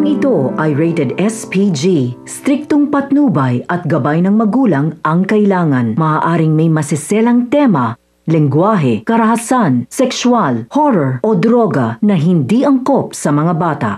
Programang ito ay rated SPG. Striktong patnubay at gabay ng magulang ang kailangan. Maaaring may masiselang tema, lengguwahe, karahasan, sexual, horror o droga na hindi angkop sa mga bata.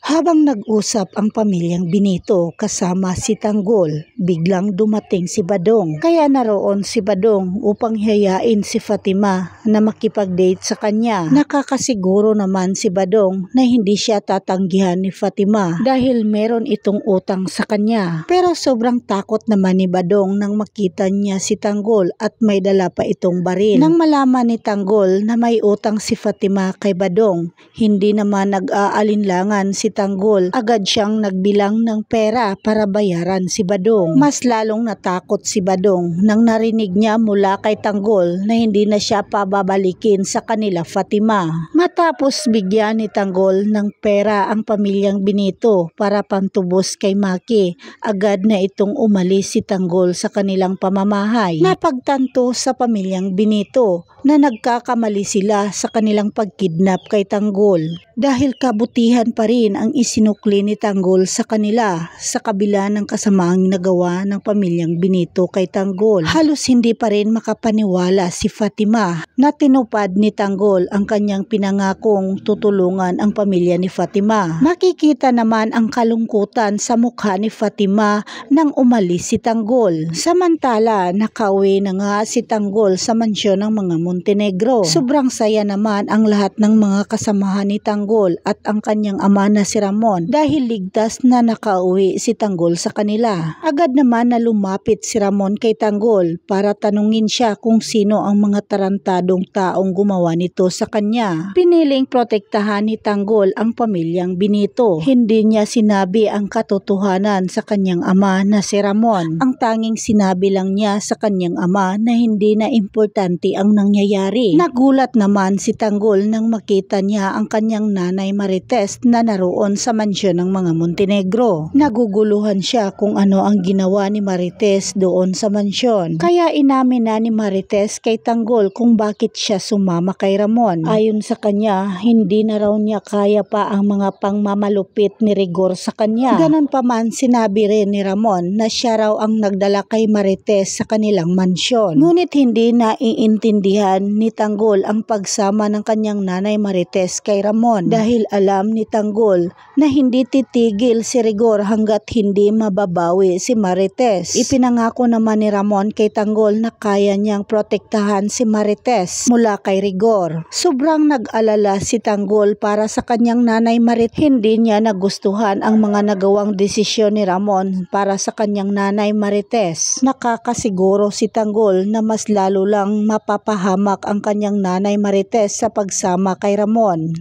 Habang nag-usap ang pamilyang Benito kasama si Tanggol, biglang dumating si Badong. Kaya naroon si Badong upang hayain si Fatima na makipag-date sa kanya. Nakakasiguro naman si Badong na hindi siya tatanggihan ni Fatima dahil meron itong utang sa kanya. Pero sobrang takot naman ni Badong nang makita niya si Tanggol at may dala pa itong baril. Nang malaman ni Tanggol na may utang si Fatima kay Badong, hindi naman nag-aalinlangan si Tanggol, agad siyang nagbilang ng pera para bayaran si Badong. Mas lalong natakot si Badong nang narinig niya mula kay Tanggol na hindi na siya pababalikin sa kanila Fatima. Matapos bigyan ni Tanggol ng pera ang pamilyang Benito para pantubos kay Maki, agad na itong umalis si Tanggol sa kanilang pamamahay. Napagtanto sa pamilyang Benito na nagkakamali sila sa kanilang pagkidnap kay Tanggol dahil kabutihan pa rin ang isinukli ni Tanggol sa kanila sa kabila ng kasamaang nagawa ng pamilyang Benito kay Tanggol. Halos hindi pa rin makapaniwala si Fatima na tinupad ni Tanggol ang kanyang pinangakong tutulungan ang pamilya ni Fatima. Makikita naman ang kalungkutan sa mukha ni Fatima nang umalis si Tanggol. Samantala, nakauwi na nga si Tanggol sa mansyon ng mga Montenegro. Sobrang saya naman ang lahat ng mga kasamahan ni Tanggol at ang kanyang ama na si Ramon dahil ligtas na nakauwi si Tanggol sa kanila. Agad naman na lumapit si Ramon kay Tanggol para tanungin siya kung sino ang mga tarantadong taong gumawa nito sa kanya. Piniling protektahan ni Tanggol ang pamilyang Benito. Hindi niya sinabi ang katotohanan sa kanyang ama na si Ramon. Ang tanging sinabi lang niya sa kanyang ama na hindi na importante ang nangyayari. Nagulat naman si Tanggol nang makita niya ang kanyang nanay Marites na naroon sa mansyon ng mga Montenegro. Naguguluhan siya kung ano ang ginawa ni Marites doon sa mansyon. Kaya inamin na ni Marites kay Tanggol kung bakit siya sumama kay Ramon. Ayon sa kanya, hindi na raw niya kaya pa ang mga pangmamalupit ni Rigor sa kanya. Ganon pa man, sinabi rin ni Ramon na siya raw ang nagdala kay Marites sa kanilang mansyon. Ngunit hindi naiintindihan ni Tanggol ang pagsama ng kanyang nanay Marites kay Ramon dahil alam ni Tanggol na hindi titigil si Rigor hanggat hindi mababawi si Marites. Ipinangako naman ni Ramon kay Tanggol na kaya niyang protektahan si Marites mula kay Rigor. Sobrang nag-alala si Tanggol para sa kanyang nanay Marites. Hindi niya nagustuhan ang mga nagawang desisyon ni Ramon para sa kanyang nanay Marites. Nakakasiguro si Tanggol na mas lalo lang mapapahamak ang kanyang nanay Marites sa pagsama kay Ramon.